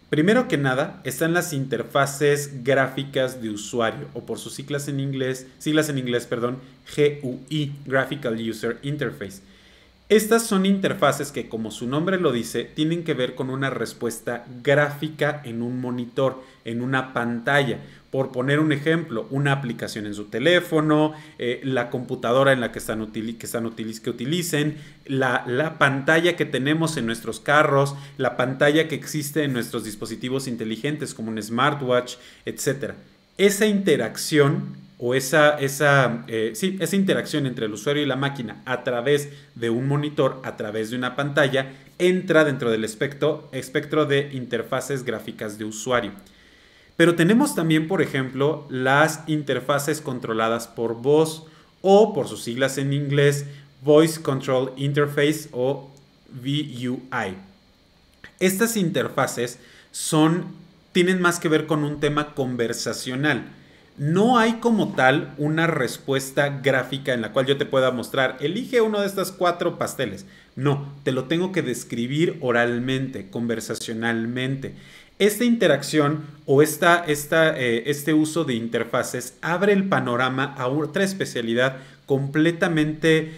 Primero que nada, están las interfaces gráficas de usuario, o por sus siglas en inglés, perdón, GUI, Graphical User Interface. Estas son interfaces que, como su nombre lo dice, tienen que ver con una respuesta gráfica en un monitor, en una pantalla. Por poner un ejemplo, una aplicación en su teléfono, la computadora en la que utilicen, la pantalla que tenemos en nuestros carros, la pantalla que existe en nuestros dispositivos inteligentes como un smartwatch, etcétera. Esa interacción o esa interacción entre el usuario y la máquina a través de un monitor, a través de una pantalla, entra dentro del espectro de interfaces gráficas de usuario. Pero tenemos también, por ejemplo, las interfaces controladas por voz o, por sus siglas en inglés, Voice Control Interface o VUI. Estas interfaces tienen más que ver con un tema conversacional. No hay como tal una respuesta gráfica en la cual yo te pueda mostrar, elige uno de estos 4 pasteles. No, te lo tengo que describir oralmente, conversacionalmente. Esta interacción o este uso de interfaces abre el panorama a otra especialidad completamente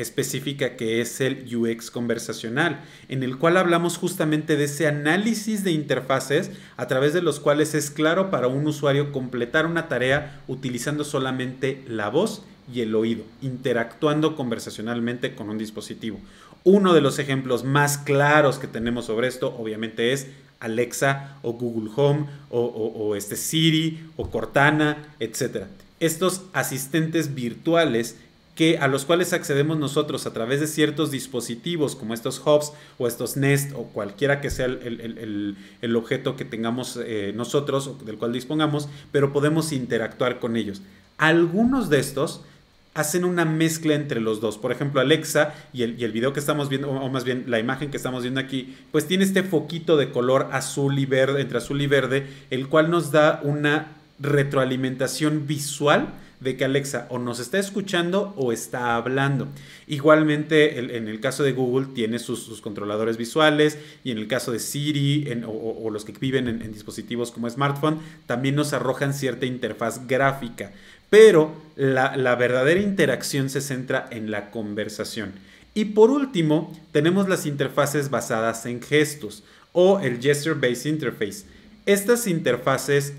específica, que es el UX conversacional, en el cual hablamos justamente de ese análisis de interfaces a través de los cuales es claro para un usuario completar una tarea utilizando solamente la voz y el oído, interactuando conversacionalmente con un dispositivo. Uno de los ejemplos más claros que tenemos sobre esto obviamente es Alexa o Google Home o Siri o Cortana, etc. Estos asistentes virtuales a los cuales accedemos nosotros a través de ciertos dispositivos como estos hubs o estos Nest o cualquiera que sea el objeto que tengamos nosotros o del cual dispongamos, pero podemos interactuar con ellos. Algunos de estos hacen una mezcla entre los dos. Por ejemplo, Alexa y el video que estamos viendo, o más bien la imagen que estamos viendo aquí, pues tiene este foquito de color azul y verde, entre azul y verde, el cual nos da una retroalimentación visual de que Alexa o nos está escuchando o está hablando. Igualmente, en el caso de Google tiene sus controladores visuales, y en el caso de Siri o los que viven en dispositivos como smartphone, también nos arrojan cierta interfaz gráfica. Pero la verdadera interacción se centra en la conversación. Y por último, tenemos las interfaces basadas en gestos o el Gesture Based Interface. Estas interfaces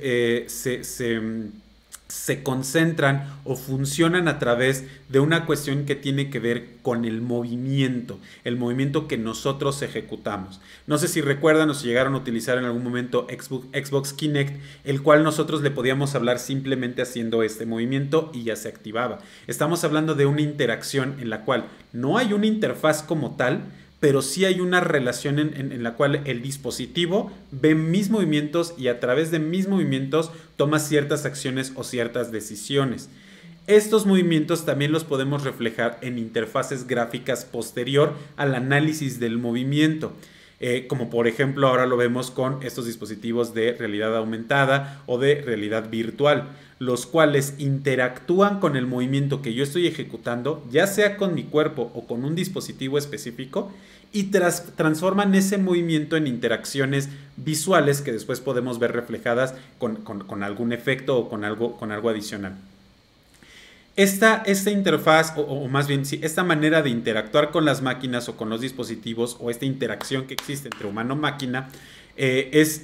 se concentran o funcionan a través de una cuestión que tiene que ver con el movimiento que nosotros ejecutamos. No sé si recuerdan o si llegaron a utilizar en algún momento Xbox Kinect, el cual nosotros le podíamos hablar simplemente haciendo este movimiento y ya se activaba. Estamos hablando de una interacción en la cual no hay una interfaz como tal, pero sí hay una relación en la cual el dispositivo ve mis movimientos y a través de mis movimientos toma ciertas acciones o ciertas decisiones. Estos movimientos también los podemos reflejar en interfaces gráficas posterior al análisis del movimiento. Como por ejemplo ahora lo vemos con estos dispositivos de realidad aumentada o de realidad virtual, los cuales interactúan con el movimiento que yo estoy ejecutando, ya sea con mi cuerpo o con un dispositivo específico, y transforman ese movimiento en interacciones visuales que después podemos ver reflejadas con algún efecto o con algo adicional. Esta interfaz, o más bien, sí, esta manera de interactuar con las máquinas o con los dispositivos, o esta interacción que existe entre humano-máquina, es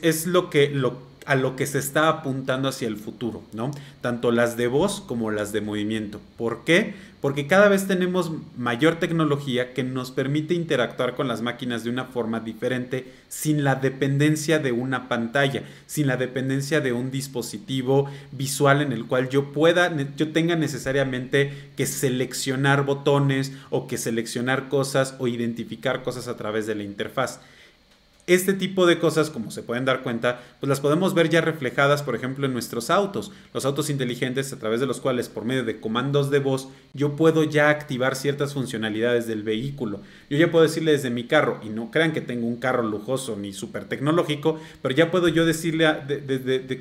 a lo que se está apuntando hacia el futuro, ¿no? Tanto las de voz como las de movimiento. ¿Por qué? Porque cada vez tenemos mayor tecnología que nos permite interactuar con las máquinas de una forma diferente, sin la dependencia de una pantalla, sin la dependencia de un dispositivo visual en el cual yo tenga necesariamente que seleccionar botones o que seleccionar cosas o identificar cosas a través de la interfaz. Este tipo de cosas, como se pueden dar cuenta, pues las podemos ver ya reflejadas, por ejemplo, en nuestros autos. Los autos inteligentes, a través de los cuales, por medio de comandos de voz, yo puedo ya activar ciertas funcionalidades del vehículo. Yo ya puedo decirle desde mi carro, y no crean que tengo un carro lujoso ni súper tecnológico, pero ya puedo yo decirle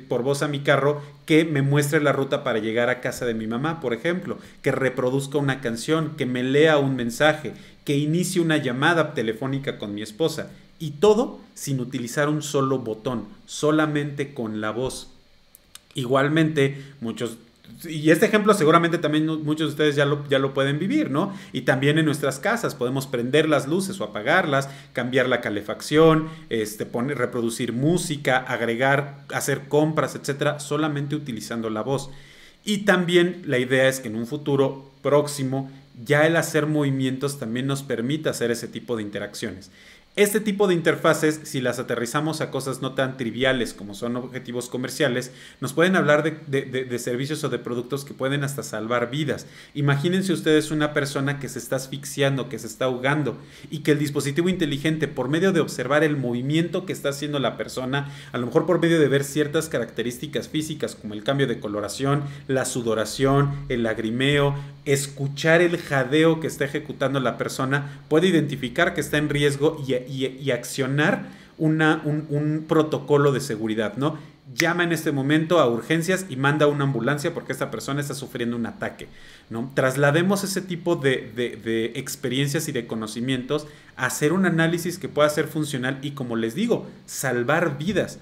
por voz a mi carro que me muestre la ruta para llegar a casa de mi mamá, por ejemplo, que reproduzca una canción, que me lea un mensaje, que inicie una llamada telefónica con mi esposa. Y todo sin utilizar un solo botón, solamente con la voz. Igualmente, y este ejemplo seguramente también muchos de ustedes ya lo pueden vivir, ¿no? Y también en nuestras casas podemos prender las luces o apagarlas, cambiar la calefacción, reproducir música, agregar, hacer compras, etcétera, solamente utilizando la voz. Y también la idea es que en un futuro próximo ya el hacer movimientos también nos permita hacer ese tipo de interacciones. Este tipo de interfaces, si las aterrizamos a cosas no tan triviales como son objetivos comerciales, nos pueden hablar de servicios o de productos que pueden hasta salvar vidas. Imagínense ustedes una persona que se está asfixiando, que se está ahogando y que el dispositivo inteligente, por medio de observar el movimiento que está haciendo la persona, a lo mejor por medio de ver ciertas características físicas como el cambio de coloración, la sudoración, el lagrimeo, escuchar el jadeo que está ejecutando la persona, puede identificar que está en riesgo y accionar un protocolo de seguridad, ¿no? Llama en este momento a urgencias y manda una ambulancia porque esta persona está sufriendo un ataque, ¿no? Traslademos ese tipo de experiencias y de conocimientos a hacer un análisis que pueda ser funcional y, como les digo, salvar vidas.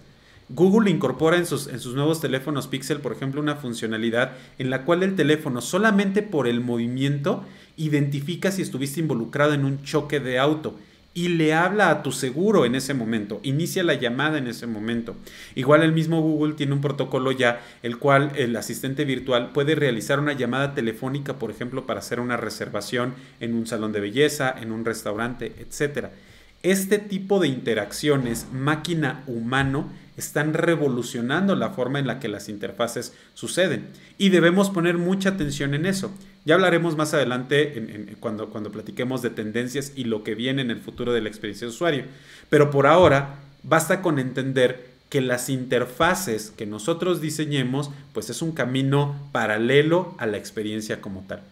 Google incorpora en sus nuevos teléfonos Pixel, por ejemplo, una funcionalidad en la cual el teléfono, solamente por el movimiento, identifica si estuviste involucrado en un choque de auto y le habla a tu seguro en ese momento, inicia la llamada en ese momento. Igual el mismo Google tiene un protocolo ya, el cual el asistente virtual puede realizar una llamada telefónica, por ejemplo, para hacer una reservación en un salón de belleza, en un restaurante, etc. Este tipo de interacciones máquina-humano están revolucionando la forma en la que las interfaces suceden y debemos poner mucha atención en eso. Ya hablaremos más adelante cuando platiquemos de tendencias y lo que viene en el futuro de la experiencia de usuario. Pero por ahora basta con entender que las interfaces que nosotros diseñemos pues es un camino paralelo a la experiencia como tal.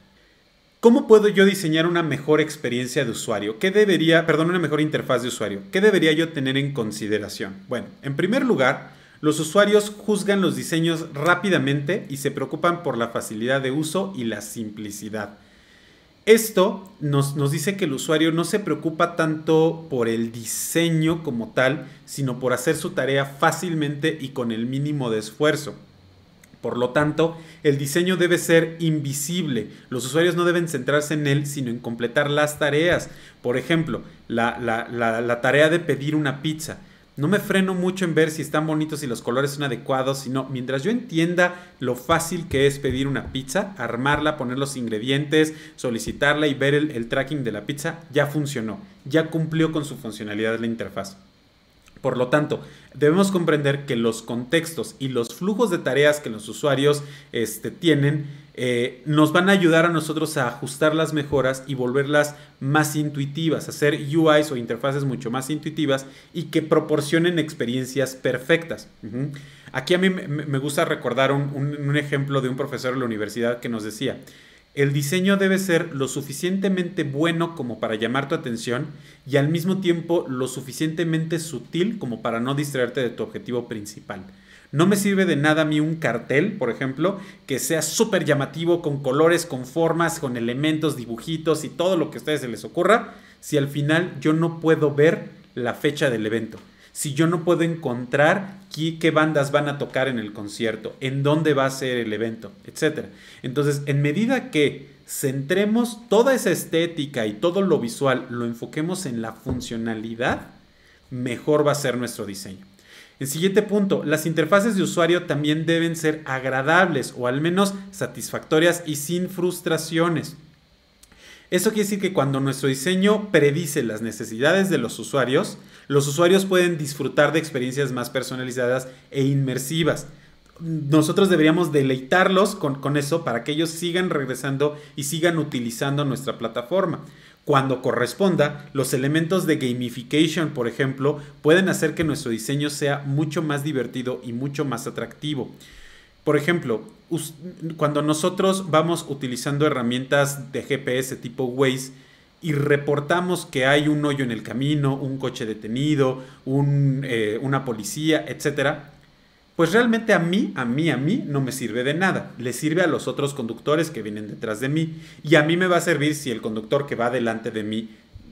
¿Cómo puedo yo diseñar una mejor experiencia de usuario? Una mejor interfaz de usuario. ¿Qué debería yo tener en consideración? Bueno, en primer lugar, los usuarios juzgan los diseños rápidamente y se preocupan por la facilidad de uso y la simplicidad. Esto nos dice que el usuario no se preocupa tanto por el diseño como tal, sino por hacer su tarea fácilmente y con el mínimo de esfuerzo. Por lo tanto, el diseño debe ser invisible. Los usuarios no deben centrarse en él, sino en completar las tareas. Por ejemplo, la tarea de pedir una pizza. No me freno mucho en ver si están bonitos y los colores son adecuados, sino mientras yo entienda lo fácil que es pedir una pizza, armarla, poner los ingredientes, solicitarla y ver el tracking de la pizza, ya funcionó. Ya cumplió con su funcionalidad la interfaz. Por lo tanto, debemos comprender que los contextos y los flujos de tareas que los usuarios tienen nos van a ayudar a nosotros a ajustar las mejoras y volverlas más intuitivas, hacer UIs o interfaces mucho más intuitivas y que proporcionen experiencias perfectas. Aquí a mí me gusta recordar un ejemplo de un profesor de la universidad que nos decía: el diseño debe ser lo suficientemente bueno como para llamar tu atención y al mismo tiempo lo suficientemente sutil como para no distraerte de tu objetivo principal. No me sirve de nada a mí un cartel, por ejemplo, que sea súper llamativo, con colores, con formas, con elementos, dibujitos y todo lo que a ustedes se les ocurra, si al final yo no puedo ver la fecha del evento. Si yo no puedo encontrar qué bandas van a tocar en el concierto, en dónde va a ser el evento, etc. Entonces, en medida que centremos toda esa estética y todo lo visual, lo enfoquemos en la funcionalidad, mejor va a ser nuestro diseño. El siguiente punto, las interfaces de usuario también deben ser agradables o al menos satisfactorias y sin frustraciones. Eso quiere decir que cuando nuestro diseño predice las necesidades de los usuarios pueden disfrutar de experiencias más personalizadas e inmersivas. Nosotros deberíamos deleitarlos con eso para que ellos sigan regresando y sigan utilizando nuestra plataforma. Cuando corresponda, los elementos de gamification, por ejemplo, pueden hacer que nuestro diseño sea mucho más divertido y mucho más atractivo. Por ejemplo, cuando nosotros vamos utilizando herramientas de GPS tipo Waze y reportamos que hay un hoyo en el camino, un coche detenido, una policía, etcétera, pues realmente a mí no me sirve de nada. Le sirve a los otros conductores que vienen detrás de mí y a mí me va a servir si el conductor que va delante de mí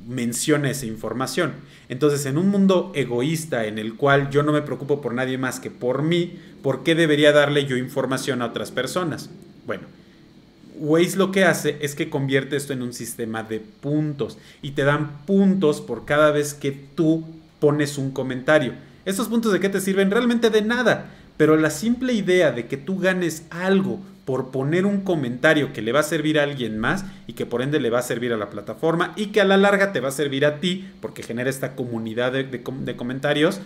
menciona esa información. Entonces, en un mundo egoísta en el cual yo no me preocupo por nadie más que por mí, ¿por qué debería darle yo información a otras personas? Bueno, Waze lo que hace es que convierte esto en un sistema de puntos y te dan puntos por cada vez que tú pones un comentario. ¿Estos puntos de qué te sirven? Realmente de nada, pero la simple idea de que tú ganes algo por poner un comentario que le va a servir a alguien más y que por ende le va a servir a la plataforma y que a la larga te va a servir a ti porque genera esta comunidad de comentarios,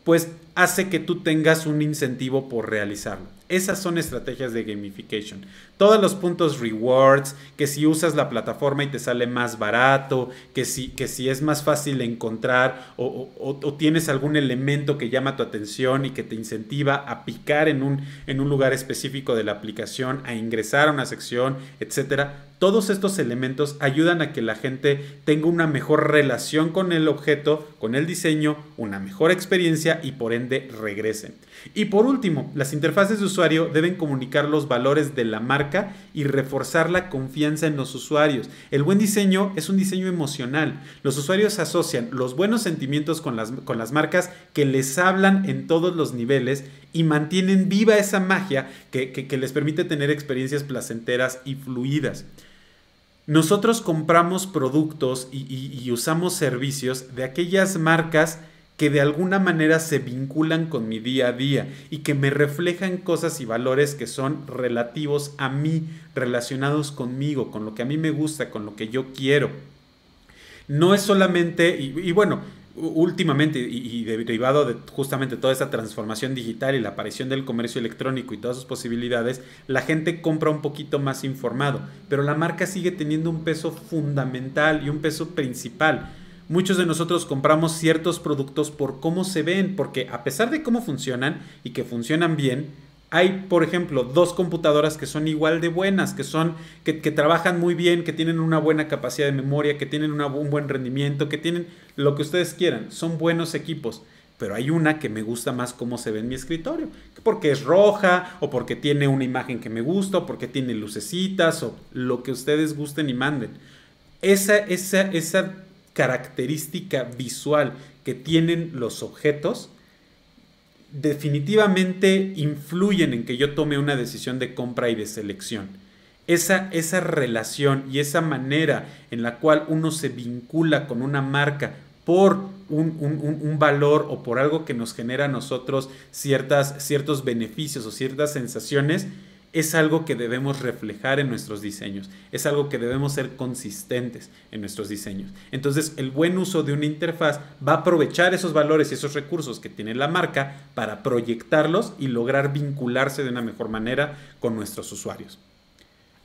pues hace que tú tengas un incentivo por realizarlo. Esas son estrategias de gamification. Todos los puntos rewards, que si usas la plataforma y te sale más barato, que si es más fácil encontrar o tienes algún elemento que llama tu atención y que te incentiva a picar en un lugar específico de la aplicación, a ingresar a una sección, etcétera. Todos estos elementos ayudan a que la gente tenga una mejor relación con el objeto, con el diseño, una mejor experiencia y por ende regresen. Y por último, las interfaces de usuario deben comunicar los valores de la marca y reforzar la confianza en los usuarios. El buen diseño es un diseño emocional. Los usuarios asocian los buenos sentimientos con las marcas que les hablan en todos los niveles y mantienen viva esa magia que les permite tener experiencias placenteras y fluidas. Nosotros compramos productos y usamos servicios de aquellas marcas que de alguna manera se vinculan con mi día a día y que me reflejan cosas y valores que son relativos a mí, relacionados conmigo, con lo que a mí me gusta, con lo que yo quiero. No es solamente, y bueno, últimamente y derivado de justamente toda esa transformación digital y la aparición del comercio electrónico y todas sus posibilidades, la gente compra un poquito más informado, pero la marca sigue teniendo un peso fundamental y un peso principal. Muchos de nosotros compramos ciertos productos por cómo se ven, porque a pesar de cómo funcionan y que funcionan bien, hay, por ejemplo, 2 computadoras que son igual de buenas, que trabajan muy bien, que tienen una buena capacidad de memoria, que tienen un buen rendimiento, que tienen lo que ustedes quieran. Son buenos equipos. Pero hay una que me gusta más cómo se ve en mi escritorio. Porque es roja, o porque tiene una imagen que me gusta, o porque tiene lucecitas, o lo que ustedes gusten y manden. Esa característica visual que tienen los objetos definitivamente influyen en que yo tome una decisión de compra y de selección. Esa relación y esa manera en la cual uno se vincula con una marca por un valor o por algo que nos genera a nosotros ciertos beneficios o ciertas sensaciones, es algo que debemos reflejar en nuestros diseños, es algo que debemos ser consistentes en nuestros diseños. Entonces, el buen uso de una interfaz va a aprovechar esos valores y esos recursos que tiene la marca para proyectarlos y lograr vincularse de una mejor manera con nuestros usuarios.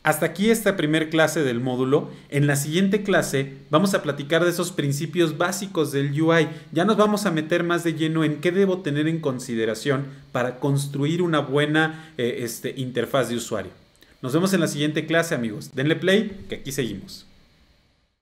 Hasta aquí esta primera clase del módulo. En la siguiente clase vamos a platicar de esos principios básicos del UI. Ya nos vamos a meter más de lleno en qué debo tener en consideración para construir una buena interfaz de usuario. Nos vemos en la siguiente clase, amigos. Denle play, que aquí seguimos.